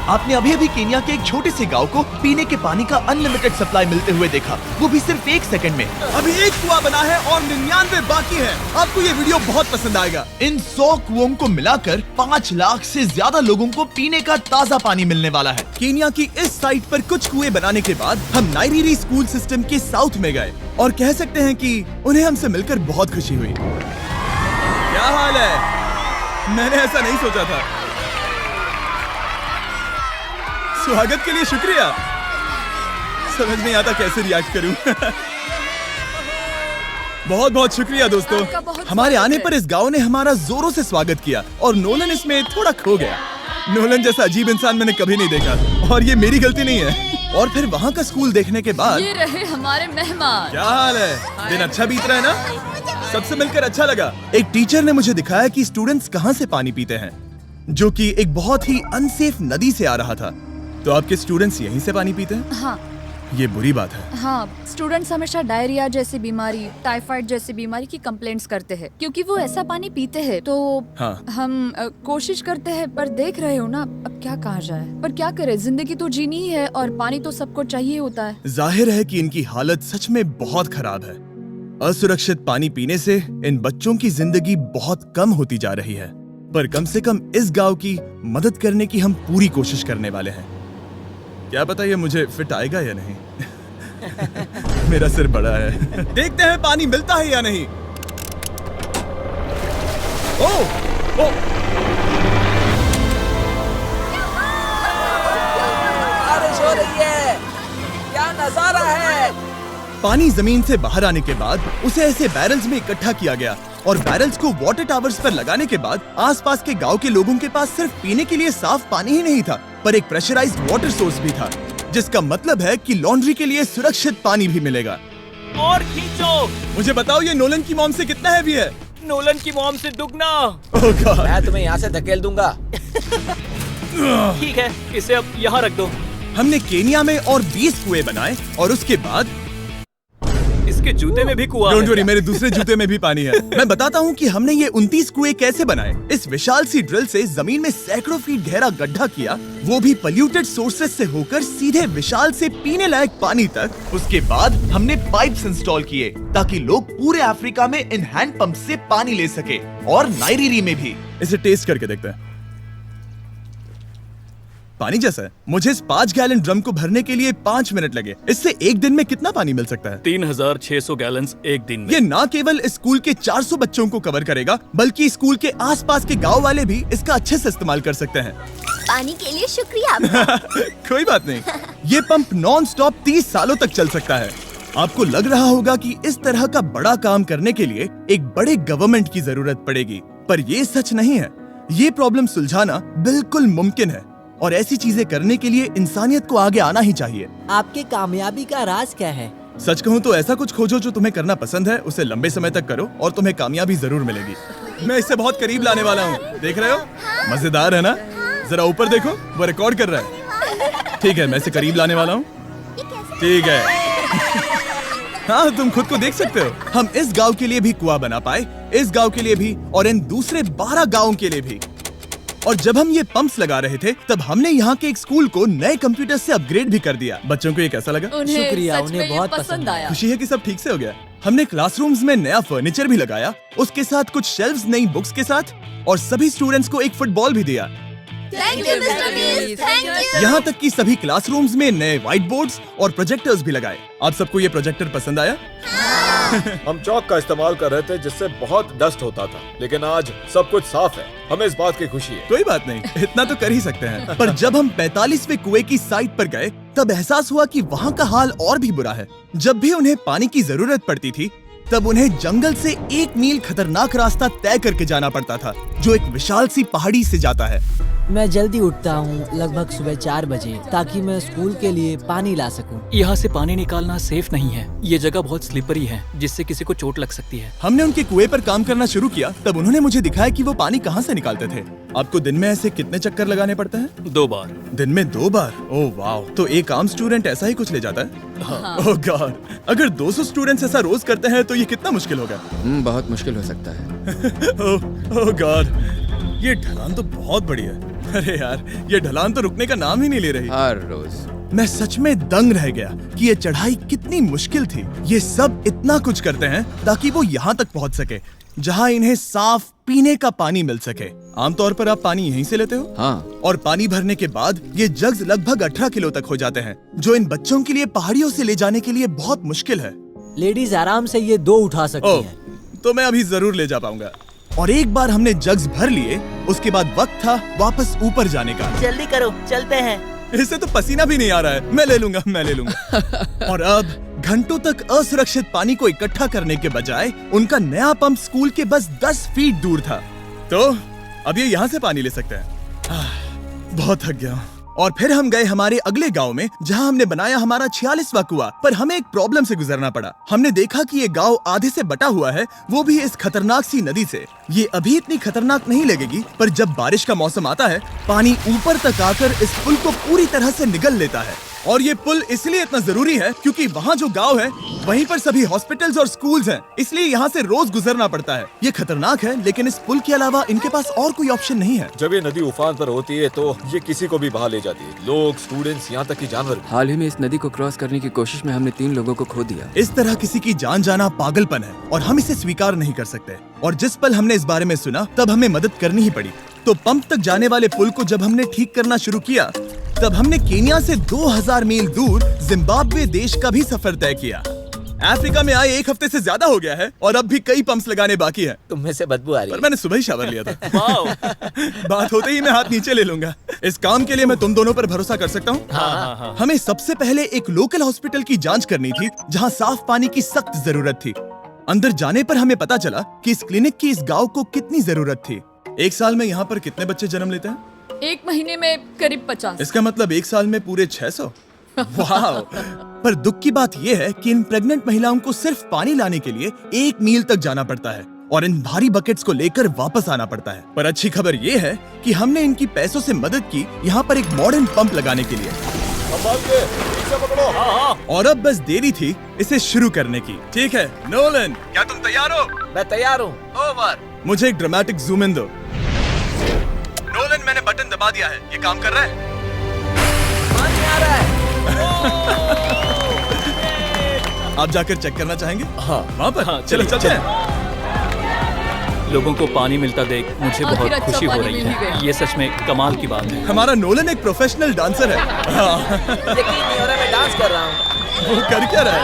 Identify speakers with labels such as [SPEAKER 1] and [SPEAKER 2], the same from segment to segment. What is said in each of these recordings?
[SPEAKER 1] आपने अभी अभी केन्या के एक छोटे से गांव को पीने के पानी का अनलिमिटेड सप्लाई मिलते हुए देखा, वो भी सिर्फ 1 सेकंड में।
[SPEAKER 2] अभी एक कुआं बना है और 99 बाकी है। आपको ये वीडियो बहुत पसंद आएगा।
[SPEAKER 1] इन 100 कुओं को मिलाकर 5 लाख से ज्यादा लोगों को पीने का ताज़ा पानी मिलने वाला है।
[SPEAKER 2] केन्या की इस साइट पर कुछ कुएं बनाने के बाद हम नाइरीरी स्कूल सिस्टम के साउथ में गए और कह सकते हैं कि उन्हें हमसे मिलकर बहुत खुशी हुई। क्या हाल है? मैंने ऐसा नहीं सोचा था। स्वागत के लिए शुक्रिया। समझ नहीं आता कैसे रिएक्ट करूं। बहुत बहुत शुक्रिया दोस्तों। हमारे आने पर इस गांव ने हमारा जोरों से स्वागत किया और नोलन इसमें थोड़ा खो गया। नोलन जैसा अजीब इंसान मैंने कभी नहीं देखा और ये मेरी गलती नहीं है। और फिर वहाँ का स्कूल देखने के बाद
[SPEAKER 3] ये रहे हमारे मेहमान।
[SPEAKER 2] क्या हाल है? दिन अच्छा बीत रहा है ना? सबसे मिलकर अच्छा लगा। एक टीचर ने मुझे दिखाया कि स्टूडेंट्स कहाँ से पानी पीते हैं, जो कि एक बहुत ही अनसेफ नदी से आ रहा था। तो आपके स्टूडेंट्स यहीं से पानी पीते हैं?
[SPEAKER 3] हाँ
[SPEAKER 2] ये बुरी बात है।
[SPEAKER 3] हाँ, स्टूडेंट्स हमेशा डायरिया जैसी बीमारी, टाइफाइड जैसी बीमारी की कंप्लेंट्स करते हैं क्योंकि वो ऐसा पानी पीते हैं। तो
[SPEAKER 2] हाँ।
[SPEAKER 3] हम कोशिश करते हैं, पर देख रहे हो ना, अब क्या कहा जाए। पर क्या करे, जिंदगी तो जीनी ही है और पानी तो सबको चाहिए होता है।
[SPEAKER 2] जाहिर है कि इनकी हालत सच में बहुत खराब है। असुरक्षित पानी पीने से इन बच्चों की जिंदगी बहुत कम होती जा रही है, पर कम से कम इस गांव की मदद करने की हम पूरी कोशिश करने वाले हैं। क्या पता ये मुझे फिट आएगा या नहीं। मेरा सिर बड़ा है। देखते हैं पानी मिलता है या नहीं। ओह,
[SPEAKER 4] बारिश हो रही है, क्या नजारा है।
[SPEAKER 2] पानी जमीन से बाहर आने के बाद उसे ऐसे बैरल्स में इकट्ठा किया गया और बैरल्स को वाटर टावर्स पर लगाने के बाद आसपास के गांव के लोगों के पास सिर्फ पीने के लिए साफ पानी ही नहीं था, पर एक प्रेशराइज्ड वाटर सोर्स भी था, जिसका मतलब है कि लॉन्ड्री के लिए सुरक्षित पानी भी मिलेगा।
[SPEAKER 5] और खींचो।
[SPEAKER 2] मुझे बताओ ये नोलन की मॉम से कितना हैवी है?
[SPEAKER 5] नोलन की मॉम से दुगना।
[SPEAKER 2] ओह गॉड।
[SPEAKER 4] मैं तुम्हें यहाँ से धकेल दूंगा।
[SPEAKER 5] ठीक है, इसे अब यहाँ रख दो।
[SPEAKER 2] हमने केन्या में और 20 कुएं बनाए और उसके बाद
[SPEAKER 5] इसके जूते में भी कुआं
[SPEAKER 2] डोंट
[SPEAKER 5] है।
[SPEAKER 2] वरी, मेरे दूसरे जूते में भी पानी है। मैं बताता हूँ कि हमने ये 29 कुएं कैसे बनाए। इस विशाल सी ड्रिल से जमीन में सैकड़ों फीट गहरा गड्ढा किया, वो भी पॉल्यूटेड सोर्सेज से होकर सीधे विशाल से पीने लायक पानी तक।
[SPEAKER 1] उसके बाद हमने पाइप्स इंस्टॉल किए ताकि लोग पूरे अफ्रीका में इन हैंड पंप से पानी ले सके, और नाइरीरी में भी।
[SPEAKER 2] इसे टेस्ट करके देखते हैं। पानी जैसा है। मुझे इस 5 गैलन ड्रम को भरने के लिए 5 मिनट लगे। इससे एक दिन में कितना पानी मिल सकता है?
[SPEAKER 5] 3600 गैलन्स एक दिन में।
[SPEAKER 2] ये ना केवल इस स्कूल के 400 बच्चों को कवर करेगा, बल्कि स्कूल के आसपास के गांव वाले भी इसका अच्छे से इस्तेमाल कर सकते हैं।
[SPEAKER 6] पानी के लिए शुक्रिया आपका।
[SPEAKER 2] कोई बात नहीं। ये पंप नॉन स्टॉप 30 सालों तक चल सकता है। आपको लग रहा होगा कि इस तरह का बड़ा काम करने के लिए एक बड़े गवर्नमेंट की जरूरत पड़ेगी, पर ये सच नहीं है। ये प्रॉब्लम सुलझाना बिल्कुल मुमकिन है और ऐसी चीजें करने के लिए इंसानियत को आगे आना ही चाहिए।
[SPEAKER 4] आपकी कामयाबी का राज क्या है?
[SPEAKER 2] सच कहूँ तो ऐसा कुछ खोजो जो तुम्हें करना पसंद है, उसे लंबे समय तक करो और तुम्हें कामयाबी जरूर मिलेगी। मैं इसे बहुत करीब लाने वाला हूँ, देख रहे हो? मजेदार है ना? जरा ऊपर देखो, वो रिकॉर्ड कर रहा है। ठीक है, मैं इसे करीब लाने वाला हूँ। ठीक है। हाँ, तुम खुद को देख सकते हो। हम इस गांव के लिए भी कुआं बना पाए, इस गांव के लिए भी और इन दूसरे 12 गांवों के लिए भी। और जब हम ये पंप्स लगा रहे थे, तब हमने यहाँ के एक स्कूल को नए कंप्यूटर से अपग्रेड भी कर दिया। बच्चों को ये कैसा लगा?
[SPEAKER 3] उन्हें
[SPEAKER 4] शुक्रिया,
[SPEAKER 3] सच
[SPEAKER 4] उन्हें
[SPEAKER 3] में ये
[SPEAKER 4] बहुत
[SPEAKER 3] पसंद
[SPEAKER 4] पसंद
[SPEAKER 3] आया।
[SPEAKER 2] खुशी है कि सब ठीक से हो गया। हमने क्लासरूम्स में नया फर्नीचर भी लगाया, उसके साथ कुछ शेल्व्स नई बुक्स के साथ, और सभी स्टूडेंट्स को एक फुटबॉल भी दिया।
[SPEAKER 6] Thank you mister beast, thank you.
[SPEAKER 2] यहाँ तक कि सभी क्लासरूम्स में नए व्हाइट बोर्ड्स और प्रोजेक्टर्स भी लगाए। आप सबको ये प्रोजेक्टर पसंद आया?
[SPEAKER 7] हम चौक का इस्तेमाल कर रहे थे जिससे बहुत डस्ट होता था, लेकिन आज सब कुछ साफ है। हमें इस बात की खुशी है।
[SPEAKER 2] कोई बात नहीं, इतना तो कर ही सकते हैं। पर जब हम 45वें कुएं की साइट पर गए, तब एहसास हुआ कि वहाँ का हाल और भी बुरा है। जब भी उन्हें पानी की जरूरत पड़ती थी, तब उन्हें जंगल से 1 मील खतरनाक रास्ता तय करके जाना पड़ता था, जो एक विशाल सी पहाड़ी से जाता है।
[SPEAKER 4] मैं जल्दी उठता हूँ, लगभग सुबह 4 बजे, ताकि मैं स्कूल के लिए पानी ला सकूँ।
[SPEAKER 5] यहाँ से पानी निकालना सेफ नहीं है। ये जगह बहुत स्लिपरी है, जिससे किसी को चोट लग सकती है।
[SPEAKER 2] हमने उनके कुएं पर काम करना शुरू किया, तब उन्होंने मुझे दिखाया कि वो पानी कहाँ से निकालते थे। आपको दिन में ऐसे कितने चक्कर लगाने पड़ते हैं?
[SPEAKER 5] 2 बार।
[SPEAKER 2] दिन में 2 बार? ओह वाह, तो एक आम स्टूडेंट ऐसा ही कुछ ले जाता है?
[SPEAKER 5] हाँ।
[SPEAKER 2] ओह गॉड, अगर 200 स्टूडेंट्स ऐसा रोज करते हैं तो ये कितना मुश्किल होगा?
[SPEAKER 8] बहुत मुश्किल हो सकता है।
[SPEAKER 2] ओह गॉड, ये ढलान तो बहुत बड़ी है। अरे यार, ये ढलान तो रुकने का नाम ही नहीं ले रही।
[SPEAKER 8] हर रोज
[SPEAKER 2] मैं सच में दंग रह गया कि ये चढ़ाई कितनी मुश्किल थी। ये सब इतना कुछ करते हैं ताकि वो यहाँ तक पहुँच सके जहाँ इन्हें साफ पीने का पानी मिल सके। आमतौर पर आप पानी यहीं से लेते हो?
[SPEAKER 8] हाँ।
[SPEAKER 2] और पानी भरने के बाद ये जग्स लगभग 18 किलो तक हो जाते हैं, जो इन बच्चों के लिए पहाड़ियों से ले जाने के लिए बहुत मुश्किल है।
[SPEAKER 4] लेडीज आराम से ये 2 उठा सकती
[SPEAKER 2] ओह,
[SPEAKER 4] हैं।
[SPEAKER 2] तो मैं अभी जरूर ले जा पाऊंगा। और एक बार हमने जग्स भर लिए, उसके बाद वक्त था वापस ऊपर जाने का।
[SPEAKER 9] जल्दी करो, चलते हैं।
[SPEAKER 2] इससे तो पसीना भी नहीं आ रहा है। मैं ले लूंगा। और अब घंटों तक असुरक्षित पानी को इकट्ठा करने के बजाय उनका नया पंप स्कूल के बस 10 फीट दूर था, तो अब ये यहाँ से पानी ले सकते हैं। बहुत थक गया हूँ। और फिर हम गए हमारे अगले गांव में, जहां हमने बनाया हमारा 46वां कुआं। पर हमें एक प्रॉब्लम से गुजरना पड़ा। हमने देखा कि ये गांव आधे से बटा हुआ है, वो भी इस खतरनाक सी नदी से। ये अभी इतनी खतरनाक नहीं लगेगी, पर जब बारिश का मौसम आता है, पानी ऊपर तक आकर इस पुल को पूरी तरह से निगल लेता है। और ये पुल इसलिए इतना जरूरी है क्योंकि वहाँ जो गांव है, वहीं पर सभी हॉस्पिटल्स और स्कूल्स हैं, इसलिए यहाँ से रोज गुजरना पड़ता है। ये खतरनाक है, लेकिन इस पुल के अलावा इनके पास और कोई ऑप्शन नहीं है।
[SPEAKER 7] जब ये नदी उफान पर होती है तो ये किसी को भी बहा ले जाती है, लोग, स्टूडेंट्स, यहाँ तक कि जानवर भी।
[SPEAKER 8] हाल ही में इस नदी को क्रॉस करने की कोशिश में हमने 3 लोगों को खो दिया।
[SPEAKER 2] इस तरह किसी की जान जाना पागलपन है और हम इसे स्वीकार नहीं कर सकते। और जिस पल हमने इस बारे में सुना, तब हमें मदद करनी ही पड़ी। तो पंप तक जाने वाले पुल को जब हमने ठीक करना शुरू किया, तब हमने केन्या से 2000 मील दूर जिम्बाब्वे देश का भी सफर तय किया। अफ्रीका में आए 1 हफ्ते से ज्यादा हो गया है और अब भी कई पंप्स लगाने बाकी है।
[SPEAKER 9] तुम में से बदबू आ रही
[SPEAKER 2] पर
[SPEAKER 9] है।
[SPEAKER 2] मैंने सुबह ही शावर लिया था। बात होते ही मैं हाथ नीचे ले लूंगा। इस काम के लिए मैं तुम दोनों पर भरोसा कर सकता हूँ?
[SPEAKER 5] हाँ।
[SPEAKER 2] हमें सबसे पहले एक लोकल हॉस्पिटल की जांच करनी थी, जहाँ साफ पानी की सख्त जरूरत थी। अंदर जाने पर हमें पता चला कि इस क्लिनिक की इस गाँव को कितनी जरूरत थी। 1 साल में यहाँ पर कितने बच्चे जन्म लेते हैं?
[SPEAKER 3] 1 महीने में करीब 50।
[SPEAKER 2] इसका मतलब 1 साल में पूरे 600। वाह! पर दुख की बात यह है कि इन प्रेग्नेंट महिलाओं को सिर्फ पानी लाने के लिए 1 मील तक जाना पड़ता है और इन भारी बकेट्स को लेकर वापस आना पड़ता है। पर अच्छी खबर ये है कि हमने इनकी पैसों से मदद की यहाँ पर एक मॉडर्न पंप लगाने के लिए। और अब बस देरी थी इसे शुरू करने की। ठीक है नोलन, क्या तुम तैयार हो?
[SPEAKER 9] मैं तैयार हूँ।
[SPEAKER 2] ओवर। मुझे एक ड्रामेटिक जूम इन दो। नोलन, मैंने बटन दबा दिया है, ये काम कर रहा है?
[SPEAKER 9] पानी आ रहा है।
[SPEAKER 2] आप जाकर चेक करना चाहेंगे?
[SPEAKER 7] हाँ।
[SPEAKER 2] वहाँ पर?
[SPEAKER 5] हाँ,
[SPEAKER 2] चलो
[SPEAKER 5] चलिए,
[SPEAKER 2] चलते हैं।
[SPEAKER 5] लोगों को पानी मिलता देख मुझे
[SPEAKER 3] आखिर
[SPEAKER 5] बहुत
[SPEAKER 3] अच्छा
[SPEAKER 5] खुशी हो
[SPEAKER 3] पानी
[SPEAKER 5] रही
[SPEAKER 3] मिल ही
[SPEAKER 5] है।
[SPEAKER 3] गया।
[SPEAKER 5] ये सच में कमाल की बात है।
[SPEAKER 2] हमारा नोलन एक प्रोफेशनल डांसर है। हाँ।
[SPEAKER 9] यकीन नहीं हो रहा, मैं डांस कर रहा हूँ।
[SPEAKER 2] वो कर क्या रहा है?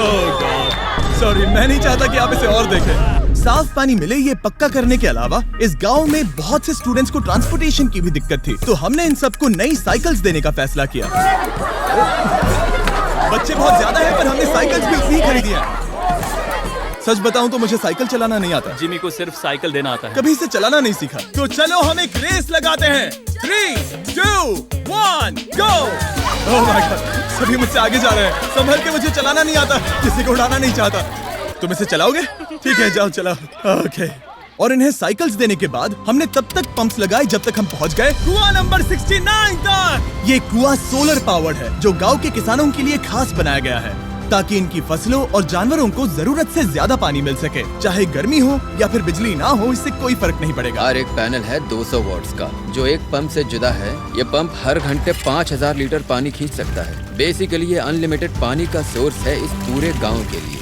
[SPEAKER 2] ओह गॉड, सॉरी, मैं नहीं चाहता कि आप इसे और देखें। साफ पानी मिले ये पक्का करने के अलावा इस गांव में बहुत से स्टूडेंट्स को ट्रांसपोर्टेशन की भी दिक्कत थी, तो हमने इन सबको नई साइकिल्स देने का फैसला किया। बच्चे बहुत ज्यादा हैं, पर हमने साइकिल्स भी उतनी ही खरीदी हैं। सच बताऊं तो मुझे साइकिल चलाना नहीं आता।
[SPEAKER 5] जिमी को सिर्फ साइकिल देना आता है।
[SPEAKER 2] कभी इसे चलाना नहीं सीखा। तो चलो हम एक रेस लगाते हैं। 3, 2, 1, गो! ओह माय गॉड, सभी मुझसे आगे जा रहे हैं। संभल के, मुझे चलाना नहीं आता, किसी को उड़ाना नहीं चाहता। तुम इसे चलाओगे? ठीक है, जाओ चलाओ। ओके। और इन्हें साइकिल्स देने के बाद हमने तब तक पंप्स लगाए जब तक हम पहुंच गए कुआं नंबर 69 तक। ये कुआं सोलर पावर्ड है, जो गांव के किसानों के लिए खास बनाया गया है, ताकि इनकी फसलों और जानवरों को जरूरत से ज्यादा पानी मिल सके। चाहे गर्मी हो या फिर बिजली ना हो, इससे कोई फर्क नहीं पड़ेगा।
[SPEAKER 8] और एक पैनल है 200 वॉट्स का, जो एक पंप से जुदा है। ये पंप हर घंटे 5000 लीटर पानी खींच सकता है। बेसिकली ये अनलिमिटेड पानी का सोर्स है इस पूरे गाँव के लिए।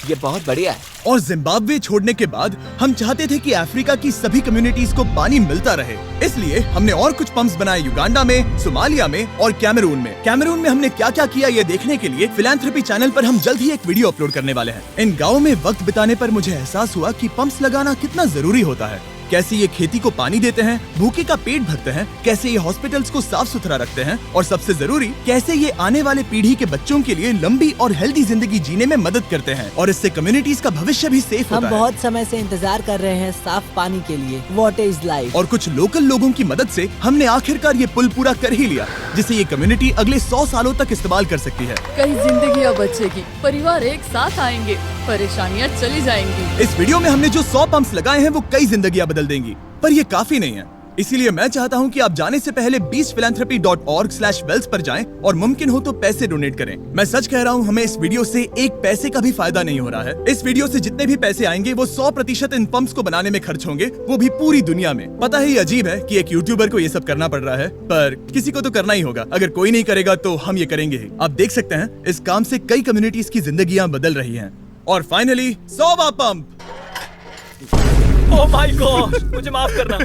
[SPEAKER 9] ये बहुत बढ़िया है।
[SPEAKER 2] और जिम्बाब्वे छोड़ने के बाद हम चाहते थे कि अफ्रीका की सभी कम्युनिटीज को पानी मिलता रहे, इसलिए हमने और कुछ पंप्स बनाए युगांडा में, सोमालिया में और कैमरून में। कैमरून में हमने क्या क्या किया ये देखने के लिए फिलैंथ्रोपी चैनल पर हम जल्द ही एक वीडियो अपलोड करने वाले हैं। इन गाँव में वक्त बिताने पर मुझे एहसास हुआ कि पंप्स लगाना कितना जरूरी होता है। कैसे ये खेती को पानी देते हैं, भूखे का पेट भरते हैं, कैसे ये हॉस्पिटल्स को साफ सुथरा रखते हैं, और सबसे जरूरी कैसे ये आने वाले पीढ़ी के बच्चों के लिए लंबी और हेल्दी जिंदगी जीने में मदद करते हैं, और इससे कम्युनिटीज का भविष्य भी सेफ
[SPEAKER 4] हम
[SPEAKER 2] होता है।
[SPEAKER 4] बहुत समय से इंतजार कर रहे हैं साफ पानी के लिए। Water is life.
[SPEAKER 2] और कुछ लोकल लोगों की मदद से हमने आखिरकार ये पुल पूरा कर ही लिया, जिसे ये कम्युनिटी अगले 100 सालों तक इस्तेमाल कर सकती है।
[SPEAKER 3] कई जिंदगियां बचेगी, परिवार एक साथ आएंगे, परेशानियां चली जाएंगी।
[SPEAKER 2] इस वीडियो में हमने जो 100 पंप्स लगाए हैं वो कई जिंदगियां बदल देंगी, पर ये काफी नहीं है। इसीलिए मैं चाहता हूँ कि आप जाने से पहले beachphilanthropy.org/wells पर जाएं और मुमकिन हो तो पैसे डोनेट करें। मैं सच कह रहा हूँ, हमें इस वीडियो से एक पैसे का भी फायदा नहीं हो रहा है। इस वीडियो से जितने भी पैसे आएंगे वो 100% इन पंप्स को बनाने में खर्च होंगे, वो भी पूरी दुनिया में। पता है ये अजीब है कि एक यूट्यूबर को ये सब करना पड़ रहा है, पर किसी को तो करना ही होगा। अगर कोई नहीं करेगा तो हम ये करेंगे ही। आप देख सकते हैं इस काम से कई कम्युनिटीज की जिंदगियां बदल रही हैं। और फाइनली 100वां पंप।
[SPEAKER 5] ओह माय गॉड, मुझे माफ करना।